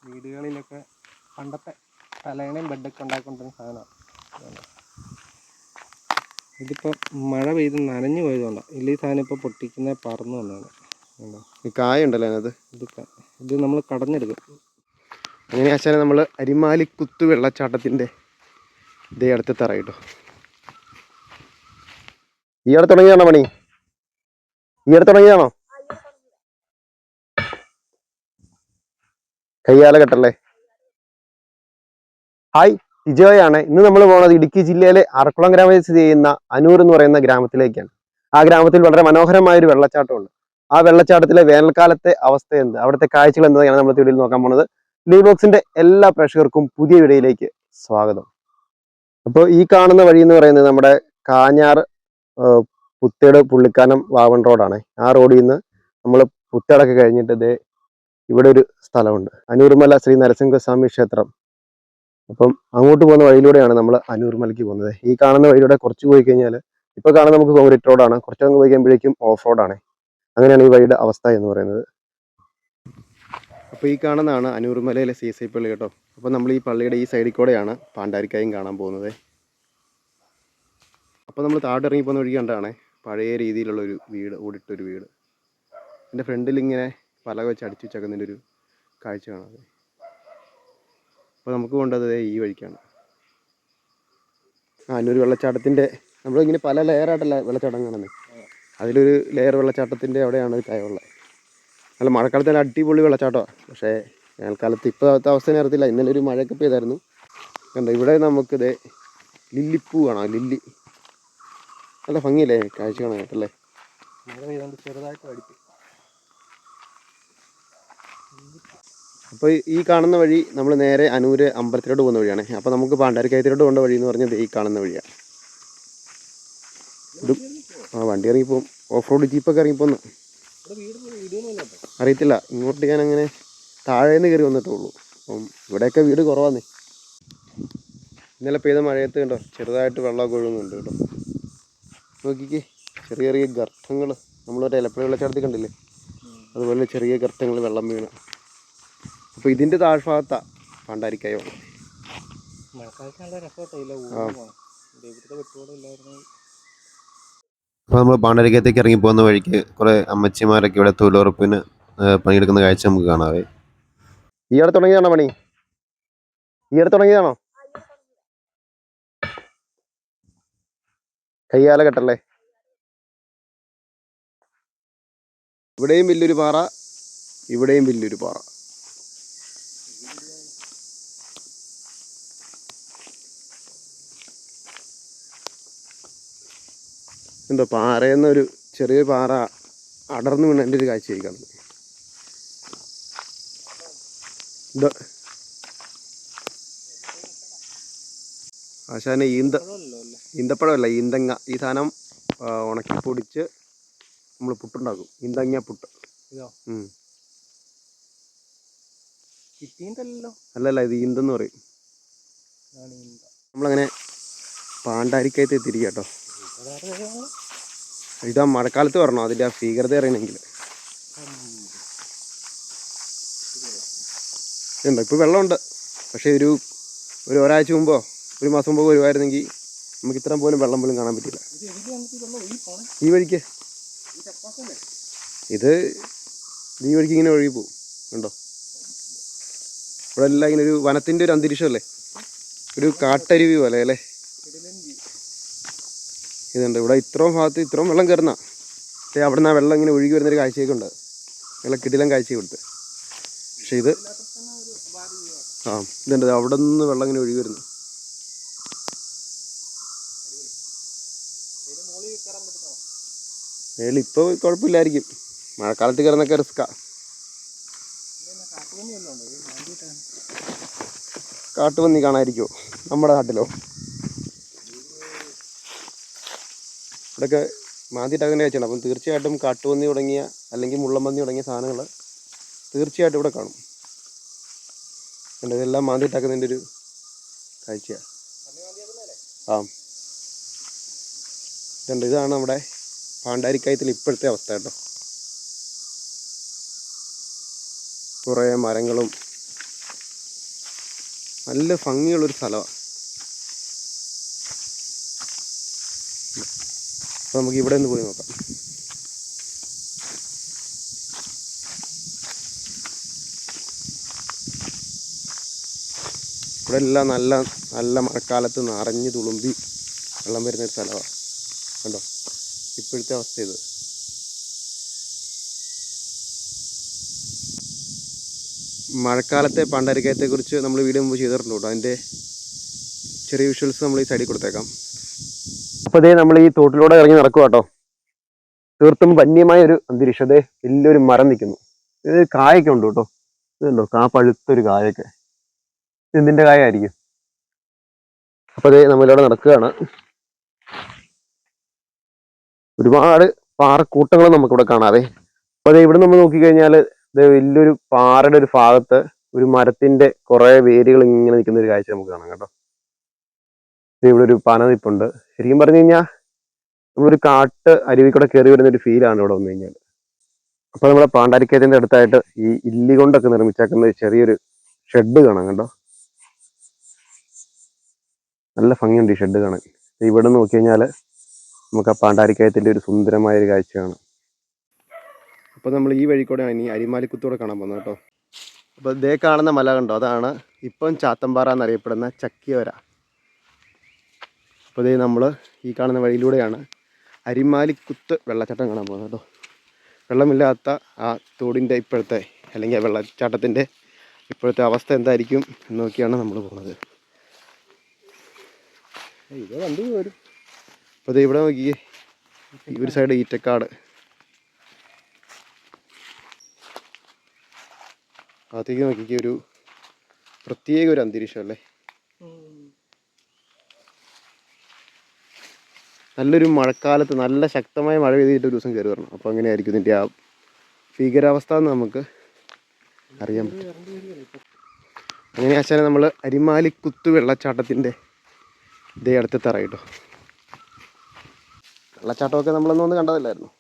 വീടുകളിലൊക്കെ പണ്ടത്തെ തലയണയും ബെഡൊക്കെ ഉണ്ടാക്കിക്കൊണ്ടിരുന്ന സാധനമാണ്. ഇതിപ്പോൾ മഴ പെയ്ത് നനഞ്ഞു പോയതുകൊണ്ടാണ്. ഇല്ല, ഈ സാധനം ഇപ്പോൾ പൊട്ടിക്കുന്ന പറന്നു വന്നതാണ്. ഈ കായ ഉണ്ടല്ലോ അതിനകത്ത്. ഇത് നമ്മൾ കടഞ്ഞെടുക്കും. അങ്ങനെ ആശാനെ നമ്മൾ അരിമാലിക്കുത്ത് വെള്ളച്ചാട്ടത്തിൻ്റെ ഇതേ അടുത്ത് തറ കേട്ടോ. ഈയിടെ തുടങ്ങിയതാണോ പണി? ഈയിടെ തുടങ്ങിയതാണോ? കയ്യാല കെട്ടല്ലേ. ഹായ്, ഇജോയാണ്. ഇന്ന് നമ്മൾ പോകുന്നത് ഇടുക്കി ജില്ലയിലെ അറക്കുളം ഗ്രാമത്തിൽ സ്ഥിതി ചെയ്യുന്ന അനൂർ എന്ന് പറയുന്ന ഗ്രാമത്തിലേക്കാണ്. ആ ഗ്രാമത്തിൽ വളരെ മനോഹരമായ ഒരു വെള്ളച്ചാട്ടമുണ്ട്. ആ വെള്ളച്ചാട്ടത്തിലെ വേനൽക്കാലത്തെ അവസ്ഥ എന്ത്, അവിടുത്തെ കാഴ്ചകൾ എന്താണ് നമ്മൾ വീഡിയോയിൽ നോക്കാൻ പോകുന്നത്. ലീവ് ബോക്സിന്റെ എല്ലാ പ്രേക്ഷകർക്കും പുതിയ വീഡിയോയിലേക്ക് സ്വാഗതം. അപ്പോൾ ഈ കാണുന്ന വഴി എന്ന് പറയുന്നത് നമ്മുടെ കാഞ്ഞാറ് പുത്തേട് പുള്ളിക്കാനം വാവൺ റോഡാണ്. ആ റോഡിൽ നിന്ന് നമ്മൾ പുത്തേടൊക്കെ കഴിഞ്ഞിട്ട് ഇതേ ഇവിടെ ഒരു സ്ഥലമുണ്ട്, അനൂർമല ശ്രീ നരസിംഹസ്വാമി ക്ഷേത്രം. അപ്പം അങ്ങോട്ട് പോകുന്ന വഴിയിലൂടെയാണ് നമ്മൾ അനൂർമലയ്ക്ക് പോകുന്നത്. ഈ കാണുന്ന വഴിയിലൂടെ കുറച്ച് പോയി കഴിഞ്ഞാൽ ഇപ്പോൾ കാണുന്ന നമുക്ക് കോൺക്രീറ്റ് റോഡാണ്. കുറച്ചങ്ങ് പോയി കഴിയുമ്പോഴേക്കും ഓഫ് റോഡാണ്. അങ്ങനെയാണ് ഈ വഴിയുടെ അവസ്ഥ എന്ന് പറയുന്നത്. അപ്പോൾ ഈ കാണുന്നതാണ് അനൂർമലയിലെ CSI പള്ളി കേട്ടോ. അപ്പോൾ നമ്മൾ ഈ പള്ളിയുടെ ഈ സൈഡിൽ കൂടെയാണ് പാണ്ടാരിക്കായും കാണാൻ പോകുന്നത്. അപ്പോൾ നമ്മൾ താഴോട്ട് ഇറങ്ങി പോകുന്ന വഴി കണ്ടാണ് പഴയ രീതിയിലുള്ളൊരു വീട്, ഓടിട്ടൊരു വീട്. എൻ്റെ ഫ്രണ്ടിൽ ഇങ്ങനെ പലക വെച്ച് അടിച്ചു വെച്ചേക്കുന്നതിൻ്റെ ഒരു കാഴ്ച കാണാതെ. അപ്പോൾ നമുക്ക് കൊണ്ടത് ഈ വഴിക്കാണ്. അനൂർ വെള്ളച്ചാട്ടത്തിൻ്റെ നമ്മളിങ്ങനെ പല ലെയറായിട്ടല്ല വെള്ളച്ചാട്ടം കാണുന്നത്. അതിലൊരു ലെയർ വെള്ളച്ചാട്ടത്തിൻ്റെ അവിടെയാണ് ഒരു കയറുള്ളത്. നല്ല മഴക്കാലത്ത് നല്ല അടിപൊളി വെള്ളച്ചാട്ടമാണ്. പക്ഷേ വേനൽക്കാലത്ത് ഇപ്പോഴത്തെ അവസ്ഥ അറിയത്തില്ല. ഇന്നലെ ഒരു മഴയൊക്കെ പെയ്തായിരുന്നു. കണ്ടോ, ഇവിടെ നമുക്കിത് ലില്ലിപ്പൂ കാണാം. ലില്ലി നല്ല ഭംഗിയല്ലേ കാഴ്ച കാണാനായിട്ടല്ലേ. മഴ പെയ്തുകൊണ്ട് ചെറുതായിട്ട് അടിക്കും. അപ്പോൾ ഈ കാണുന്ന വഴി നമ്മൾ നേരെ അനൂര് അമ്പലത്തിലോട്ട് പോകുന്ന വഴിയാണ്. അപ്പോൾ നമുക്ക് പാണ്ടാരിക്കയത്തിലോട്ട് പോകുന്ന വഴി എന്ന് പറഞ്ഞത് ഈ കാണുന്ന വഴിയാണ്. ഇത് വണ്ടി ഇറങ്ങിപ്പോവും. ഓഫ് റോഡ് ജീപ്പൊക്കെ ഇറങ്ങിപ്പോന്ന് അറിയത്തില്ല. ഇങ്ങോട്ട് ഞാൻ അങ്ങനെ താഴേന്ന് കയറി വന്നിട്ടുള്ളൂ. അപ്പം ഇവിടെയൊക്കെ വീട് കുറവാന്നേ. ഇന്നലെ പെയ്ത മഴയത്ത് കണ്ടോ ചെറുതായിട്ട് വെള്ളമൊക്കെ ഒഴുകുന്നുണ്ട് കേട്ടോ. നോക്കിക്കേ, ചെറിയ ചെറിയ ഗർത്തങ്ങൾ. നമ്മളൊരു ഇലപ്പുഴ വെള്ളച്ചാട്ടത്തിൽ കണ്ടില്ലേ, അതുപോലെ ചെറിയ ഗർത്തങ്ങൾ വെള്ളം വീണ. അപ്പോൾ ഇതിൻ്റെ താഴ്ഭാഗത്താണ് പാണ്ടാരിക്കായോ. അപ്പോൾ നമ്മൾ പാണ്ടാരിക്കയത്തേക്ക് ഇറങ്ങി പോകുന്ന വഴിക്ക് കുറേ അമ്മച്ചിമാരൊക്കെ ഇവിടെ തൊഴിലുറപ്പിന് പണിയെടുക്കുന്ന കാഴ്ച നമുക്ക് കാണാവേ. ഈയിടെ തുടങ്ങിയതാണോ പണി? ഈയിടെ തുടങ്ങിയതാണോ? കയ്യാല കെട്ടല്ലേ. ഇവിടെയും വലിയൊരു പാറ, ഇവിടെയും വലിയൊരു പാറ. എന്തോ പാറയെന്നൊരു ചെറിയ പാറ അടർന്നു വീണ എൻ്റെ ഒരു കാഴ്ചയായി കാണുന്നത്. എന്തോ ആശാനെ ഈന്തപ്പഴമല്ല, ഈന്തങ്ങ. ഈ സാധനം ഉണക്കി പൊടിച്ച് നമ്മൾ പുട്ടുണ്ടാക്കും. ഈന്തങ്ങ പുട്ട്. അല്ലല്ല, ഇത് ഈന്തെന്ന് പറയും. നമ്മളങ്ങനെ പാണ്ടാരിക്കയത്ത് എത്തിയിരിക്കുക കേട്ടോ. ഇതാ മഴക്കാലത്ത് വരണോ അതിൻ്റെ ആ ഭീകരത അറിയണമെങ്കിൽ. ഇതുണ്ടോ, ഇപ്പോൾ വെള്ളമുണ്ട്. പക്ഷേ ഒരാഴ്ച മുമ്പോ ഒരു മാസം മുമ്പോ വരുമായിരുന്നെങ്കിൽ നമുക്ക് ഇത്രയും പോലും വെള്ളം പോലും കാണാൻ പറ്റില്ല. ഈ വഴിക്ക് ഈ വഴിക്ക് ഇങ്ങനെ ഒഴുകി പോകും. ഉണ്ടോ, ഇവിടെ എല്ലാം ഇങ്ങനെ ഒരു വനത്തിൻ്റെ ഒരു അന്തരീക്ഷമല്ലേ, ഒരു കാട്ടരുവി പോലെ അല്ലേ. ഇതുണ്ട് ഇവിടെ ഇത്രയും ഭാഗത്ത് ഇത്രയും വെള്ളം കയറുന്ന. പക്ഷേ അവിടെ നിന്ന് ആ വെള്ളം ഇങ്ങനെ ഒഴുകി വരുന്നൊരു കാഴ്ചയൊക്കെ ഉണ്ട്. നല്ല കിടിലം കാഴ്ച കൊടുത്ത്. പക്ഷെ ഇതുണ്ട് അവിടെ നിന്ന് വെള്ളം ഇങ്ങനെ ഒഴുകി വരുന്നു. ഇപ്പോൾ കുഴപ്പമില്ലായിരിക്കും. മഴക്കാലത്ത് കയറുന്നൊക്കെ റിസ്ക്കാ. കാട്ടുപന്നി കാണാതിരിക്കുമോ നമ്മുടെ നാട്ടിലോ? ഇവിടെയൊക്കെ മാന്തിയിട്ടങ്ങനെ വെച്ചാണ്. അപ്പം തീർച്ചയായിട്ടും കാട്ടുപന്നി തുടങ്ങിയ അല്ലെങ്കിൽ മുള്ളംപന്നി തുടങ്ങിയ സാധനങ്ങൾ തീർച്ചയായിട്ടും ഇവിടെ കാണും. ഇതെല്ലാം മാന്തിയിട്ടാക്കുന്നതിൻ്റെ ഒരു കാഴ്ചയാണ്. ഇതാണ് നമ്മുടെ പാണ്ടാരിക്കയത്തിൽ ഇപ്പോഴത്തെ അവസ്ഥ കേട്ടോ. കുറേ മരങ്ങളും നല്ല ഭംഗിയുള്ളൊരു സ്ഥലമാണ്. അപ്പോൾ നമുക്ക് ഇവിടെ ഒന്ന് പോയി നോക്കാം. ഇവിടെ എല്ലാം നല്ല നല്ല മഴക്കാലത്ത് നിറഞ്ഞ് തുളുമ്പി വെള്ളം വരുന്നൊരു സ്ഥലമാണ്. കണ്ടോ ഇപ്പോഴത്തെ അവസ്ഥ ഇത്. മഴക്കാലത്തെ പണ്ടരിക്കയത്തെക്കുറിച്ച് നമ്മൾ വീഡിയോ മുമ്പ് ചെയ്തിട്ടുണ്ട് കേട്ടോ. അതിൻ്റെ ചെറിയ വിഷ്വൽസ് നമ്മൾ ഈ സൈഡിൽ കൊടുത്തേക്കാം. അപ്പോൾ ഇതേ നമ്മൾ ഈ തോട്ടിലൂടെ ഇറങ്ങി നടക്കുക കേട്ടോ. തീർത്തും വന്യമായ ഒരു അന്തരീക്ഷം. അതേ വലിയൊരു മരം നിൽക്കുന്നു. ഇത് കായൊക്കെ ഉണ്ട് കേട്ടോ. ഇതുണ്ടോ പഴുത്തൊരു കായൊക്കെ. എന്തിൻ്റെ കായായിരിക്കും. അപ്പോൾ അതേ നമ്മളിവിടെ നടക്കുകയാണ്. ഒരുപാട് പാറക്കൂട്ടങ്ങൾ നമുക്കിവിടെ കാണാവേ. അപ്പോൾ അതേ ഇവിടെ നമ്മൾ നോക്കിക്കഴിഞ്ഞാൽ ഇത് വലിയൊരു പാറയുടെ ഒരു ഭാഗത്ത് ഒരു മരത്തിന്റെ കുറെ വേരുകൾ ഇങ്ങനെ നിൽക്കുന്ന ഒരു കാഴ്ച നമുക്ക് കാണാം കേട്ടോ. ഇവിടെ ഒരു പന നിപ്പുണ്ട്. ശരിക്കും പറഞ്ഞു കഴിഞ്ഞാൽ നമ്മളൊരു കാട്ട് അരുവി കൂടെ കയറി വരുന്ന ഒരു ഫീലാണ് ഇവിടെ വന്നു കഴിഞ്ഞാൽ. അപ്പൊ നമ്മുടെ പാണ്ടാരിക്കയത്തിന്റെ അടുത്തായിട്ട് ഈ ഇല്ലി കൊണ്ടൊക്കെ നിർമ്മിച്ചേക്കുന്ന ചെറിയൊരു ഷെഡ് കാണാം കേട്ടോ. നല്ല ഭംഗിയുണ്ട് ഈ ഷെഡ് കാണാൻ. ഇവിടെ നോക്കി കഴിഞ്ഞാൽ നമുക്ക് ആ പാണ്ടാരിക്കയത്തിന്റെ ഒരു സുന്ദരമായ ഒരു കാഴ്ചയാണ്. അപ്പൊ നമ്മൾ ഈ വഴി കൂടെ ഇനി അരിമാലിക്കുത്തൂടെ കാണാൻ പോകുന്നത് കേട്ടോ. അപ്പോൾ ഇതേ കാണുന്ന മല കണ്ടോ, അതാണ് ഇപ്പം ചാത്തമ്പാറ എന്നറിയപ്പെടുന്ന ചക്കിയോര. അപ്പോൾ ഇതേ നമ്മൾ ഈ കാണുന്ന വഴിയിലൂടെയാണ് അരിമാലിക്കുത്ത് വെള്ളച്ചാട്ടം കാണാൻ പോകുന്നത് കേട്ടോ. വെള്ളമില്ലാത്ത ആ തോടിൻ്റെ ഇപ്പോഴത്തെ അല്ലെങ്കിൽ ആ വെള്ളച്ചാട്ടത്തിൻ്റെ ഇപ്പോഴത്തെ അവസ്ഥ എന്തായിരിക്കും എന്ന് നോക്കിയാണ് നമ്മൾ പോകുന്നത്. ഇത് കണ്ടു വരും. അപ്പോൾ ഇത് ഇവിടെ നോക്കിയേ, ഈ ഒരു സൈഡ് ഈറ്റക്കാട്, അകത്തേക്ക് നോക്കിക്കേ, ഒരു പ്രത്യേക ഒരു അന്തരീക്ഷം അല്ലേ. നല്ലൊരു മഴക്കാലത്ത് നല്ല ശക്തമായ മഴ പെയ്തിട്ട് ഒരു ദിവസം കയറി വരണം. അപ്പോൾ അങ്ങനെയായിരിക്കും ഇതിൻ്റെ ആ ഭീകരാവസ്ഥ എന്ന് നമുക്ക് അറിയാൻ പറ്റും. അങ്ങനെ വെച്ചാൽ നമ്മൾ അരിമാലിക്കുത്ത് വെള്ളച്ചാട്ടത്തിൻ്റെ ഇതേ അടുത്ത് തറയിട്ടോ. വെള്ളച്ചാട്ടമൊക്കെ നമ്മളൊന്നും ഒന്ന് കണ്ടതല്ലായിരുന്നു.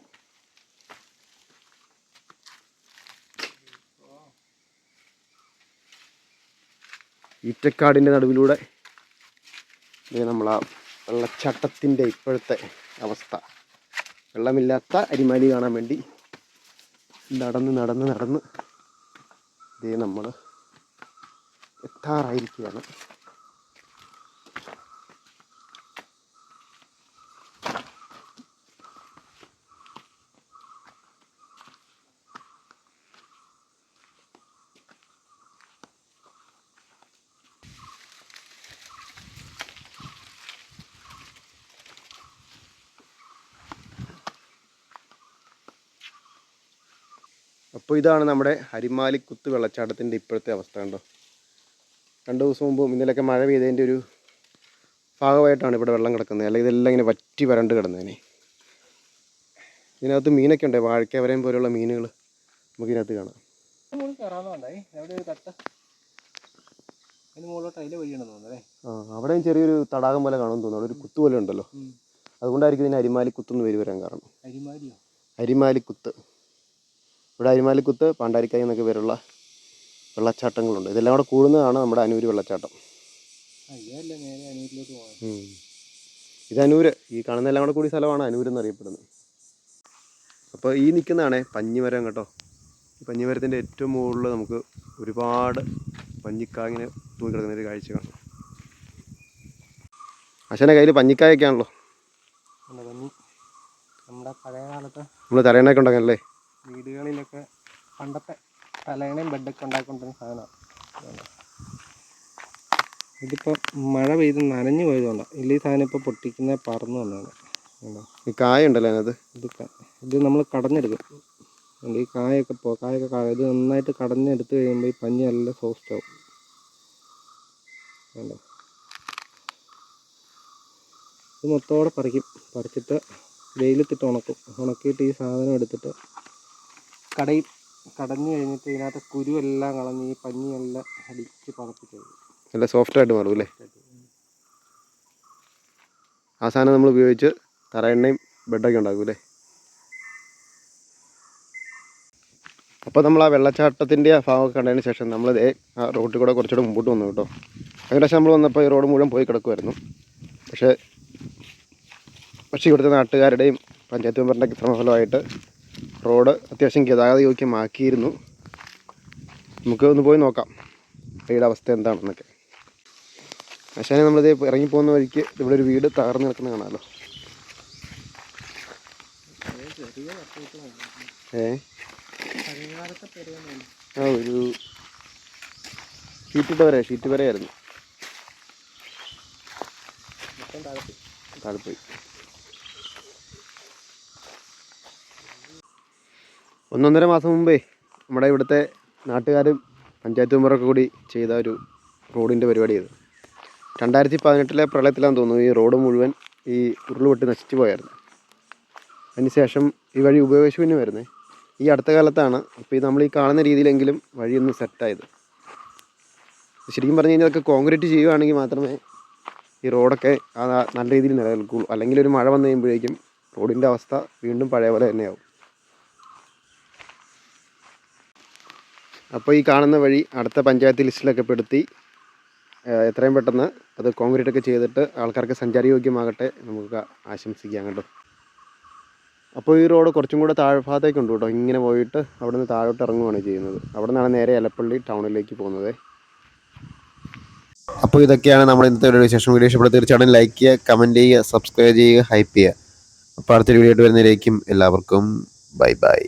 ഈറ്റക്കാടിൻ്റെ നടുവിലൂടെ നമ്മൾ ആ വെള്ളച്ചാട്ടത്തിൻ്റെ ഇപ്പോഴത്തെ അവസ്ഥ, വെള്ളമില്ലാത്ത അരിമാലി കാണാൻ വേണ്ടി നടന്ന് നടന്ന് നടന്ന് ഇതേ നമ്മൾ എത്താറായിരിക്കുകയാണ്. അപ്പോൾ ഇതാണ് നമ്മുടെ അരിമാലിക്കുത്ത് വെള്ളച്ചാട്ടത്തിൻ്റെ ഇപ്പോഴത്തെ അവസ്ഥ കണ്ടോ. 2 ദിവസം മുമ്പ് ഇന്നലെയൊക്കെ മഴ പെയ്തതിൻ്റെ ഒരു ഭാഗമായിട്ടാണ് ഇവിടെ വെള്ളം കിടക്കുന്നത്. അല്ലെങ്കിൽ ഇതെല്ലാം ഇങ്ങനെ വറ്റി വരണ്ട് കിടന്നതിനെ. ഇതിനകത്ത് മീനൊക്കെ ഉണ്ട്, വാഴക്കവരയും പോലെയുള്ള മീനുകൾ നമുക്കിതിനകത്ത് കാണാം. അവിടെയും ചെറിയൊരു തടാകം പോലെ കാണുമെന്ന് തോന്നുന്നു. അവിടെ ഒരു കുത്ത് പോലെ ഉണ്ടല്ലോ, അതുകൊണ്ടായിരിക്കും ഇതിന് അരിമാലിക്കുത്ത് പേര് വരാൻ കാരണം. അരിമാലിക്കുത്ത്, ഇവിടെ അരിമാലിക്കുത്ത്, പാണ്ടാരിക്കായി എന്നൊക്കെ പേരുള്ള വെള്ളച്ചാട്ടങ്ങളുണ്ട്. ഇതെല്ലാം കൂടെ കൂടുന്നതാണ് നമ്മുടെ അനൂര് വെള്ളച്ചാട്ടം. ഇത് അനൂര്, ഈ കാണുന്നതെല്ലാം കൂടെ കൂടിയ സ്ഥലമാണ് അനൂര് എന്നറിയപ്പെടുന്നത്. അപ്പോൾ ഈ നിൽക്കുന്നതാണേ പഞ്ഞിമരം കേട്ടോ. ഈ പഞ്ഞിമരത്തിൻ്റെ ഏറ്റവും മുകളിൽ നമുക്ക് ഒരുപാട് പഞ്ഞിക്കായ ഇങ്ങനെ തൂങ്ങിക്കിടക്കുന്നൊരു കാഴ്ച കാണാം. അച്ഛൻ്റെ കയ്യിൽ പഞ്ഞിക്കായൊക്കെ ആണല്ലോ. നമ്മുടെ പഴയ കാലത്ത് നമ്മൾ തലയണയൊക്കെ ഉണ്ടാക്കാനല്ലേ വീടുകളിലൊക്കെ പണ്ടത്തെ തലയണയും ബെഡൊക്കെ ഉണ്ടാക്കിക്കൊണ്ടിരുന്ന സാധനമാണ്. ഇതിപ്പോൾ മഴ പെയ്ത് നനഞ്ഞു പോയതുകൊണ്ടാണ്. ഇല്ല ഈ സാധനം ഇപ്പോൾ പൊട്ടിക്കുന്ന പറന്നു വന്നതാണ്. ഈ കായ ഉണ്ടല്ലോ അതിനകത്ത്. ഇത് നമ്മൾ കടഞ്ഞെടുക്കും. ഈ കായൊക്കെ ഇത് നന്നായിട്ട് കടഞ്ഞെടുത്ത് കഴിയുമ്പോൾ ഈ പഞ്ഞി നല്ല സോഫ്റ്റ് ആവും. വേണ്ട, ഇത് മൊത്തത്തോടെ പറിച്ചിട്ട് വെയിലത്തിട്ട് ഉണക്കിയിട്ട് ഈ സാധനം എടുത്തിട്ട് കടഞ്ഞു കഴിഞ്ഞിട്ട് ഇതിനകത്ത് കുരുവെല്ലാം കളഞ്ഞ് ഈ പഞ്ഞിയെല്ലാം അടിച്ച് പതപ്പിച്ചത് നല്ല സോഫ്റ്റായിട്ട് മാറും അല്ലേ. ആ സാധനം നമ്മൾ ഉപയോഗിച്ച് തറയെണ്ണയും ബെഡൊക്കെ ഉണ്ടാക്കും അല്ലേ. അപ്പോൾ നമ്മൾ ആ വെള്ളച്ചാട്ടത്തിൻ്റെ ആ ഭാഗമൊക്കെ കണ്ടതിന് ശേഷം നമ്മൾ ആ റോട്ടിൽ കൂടെ കുറച്ചുകൂടെ മുമ്പോട്ട് വന്നു കേട്ടോ. കഴിഞ്ഞ പ്രാവശ്യം നമ്മൾ വന്നപ്പോൾ ഈ റോഡ് മുഴുവൻ പോയി കിടക്കുമായിരുന്നു. പക്ഷേ ഇവിടുത്തെ നാട്ടുകാരുടെയും പഞ്ചായത്ത് മെമ്പറിൻ്റെ ശ്രമഫലമായിട്ട് റോഡ് അത്യാവശ്യം ഗതാഗത യോഗ്യമാക്കിയിരുന്നു. നമുക്ക് ഒന്ന് പോയി നോക്കാം വഴിയുടെ അവസ്ഥ എന്താണെന്നൊക്കെ. ആശാനെ നമ്മളിത് ഇറങ്ങിപ്പോകുന്ന വഴിക്ക് ഇവിടെ ഒരു വീട് തകർന്ന് കിടക്കുന്ന കാണാമല്ലോ. ഒരു ഷീറ്റ് വരെയായിരുന്നു. താഴെപ്പോയി. 1.5 മാസം മുമ്പേ നമ്മുടെ ഇവിടുത്തെ നാട്ടുകാരും പഞ്ചായത്ത് മെമ്പറൊക്കെ കൂടി ചെയ്ത ഒരു റോഡിൻ്റെ പരിപാടി ചെയ്തു. 2018 പ്രളയത്തിലാന്ന് തോന്നുന്നു ഈ റോഡ് മുഴുവൻ ഈ ഉരുളുപൊട്ടി നശിച്ചു പോയായിരുന്നു. അതിനുശേഷം ഈ വഴി ഉപയോഗശൂന്യമായിരുന്നേ. ഈ അടുത്ത കാലത്താണ് ഇപ്പോൾ ഈ നമ്മൾ ഈ കാണുന്ന രീതിയിലെങ്കിലും വഴിയൊന്ന് സെറ്റായത്. ശരിക്കും പറഞ്ഞു കഴിഞ്ഞാൽ അതൊക്കെ കോൺക്രീറ്റ് ചെയ്യുകയാണെങ്കിൽ മാത്രമേ ഈ റോഡൊക്കെ നല്ല രീതിയിൽ നിലനിൽക്കുകയുള്ളൂ. അല്ലെങ്കിൽ ഒരു മഴ വന്നു കഴിയുമ്പോഴേക്കും റോഡിൻ്റെ അവസ്ഥ വീണ്ടും പഴയ പോലെ തന്നെയാവും. അപ്പോൾ ഈ കാണുന്ന വഴി അടുത്ത പഞ്ചായത്ത് ലിസ്റ്റിലൊക്കെ പെടുത്തി എത്രയും പെട്ടെന്ന് അത് കോൺക്രീറ്റ് ഒക്കെ ചെയ്തിട്ട് ആൾക്കാർക്ക് സഞ്ചാരയോഗ്യമാകട്ടെ നമുക്ക് ആശംസിക്കാം കേട്ടോ. അപ്പോൾ ഈ റോഡ് കുറച്ചും കൂടെ താഴ്ഭാഗത്തേക്കുണ്ട് കേട്ടോ. ഇങ്ങനെ പോയിട്ട് അവിടെ നിന്ന് താഴോട്ട് ഇറങ്ങുകയാണ് ചെയ്യുന്നത്. അവിടെ നിന്നാണ് നേരെ എലപ്പള്ളി ടൗണിലേക്ക് പോകുന്നത്. അപ്പോൾ ഇതൊക്കെയാണ് നമ്മുടെ ഇന്നത്തെ ഒരു വിശേഷം. വീഡിയോ ഇഷ്ടപ്പെടുന്ന തീർച്ചയായിട്ടും ലൈക്ക് ചെയ്യുക, കമൻറ്റ് ചെയ്യുക, സബ്സ്ക്രൈബ് ചെയ്യുക, ഹൈപ്പ് ചെയ്യുക. അപ്പോൾ അടുത്തൊരു വീഡിയോ ആയിട്ട് വരുന്നതിലേക്കും എല്ലാവർക്കും ബൈ ബൈ.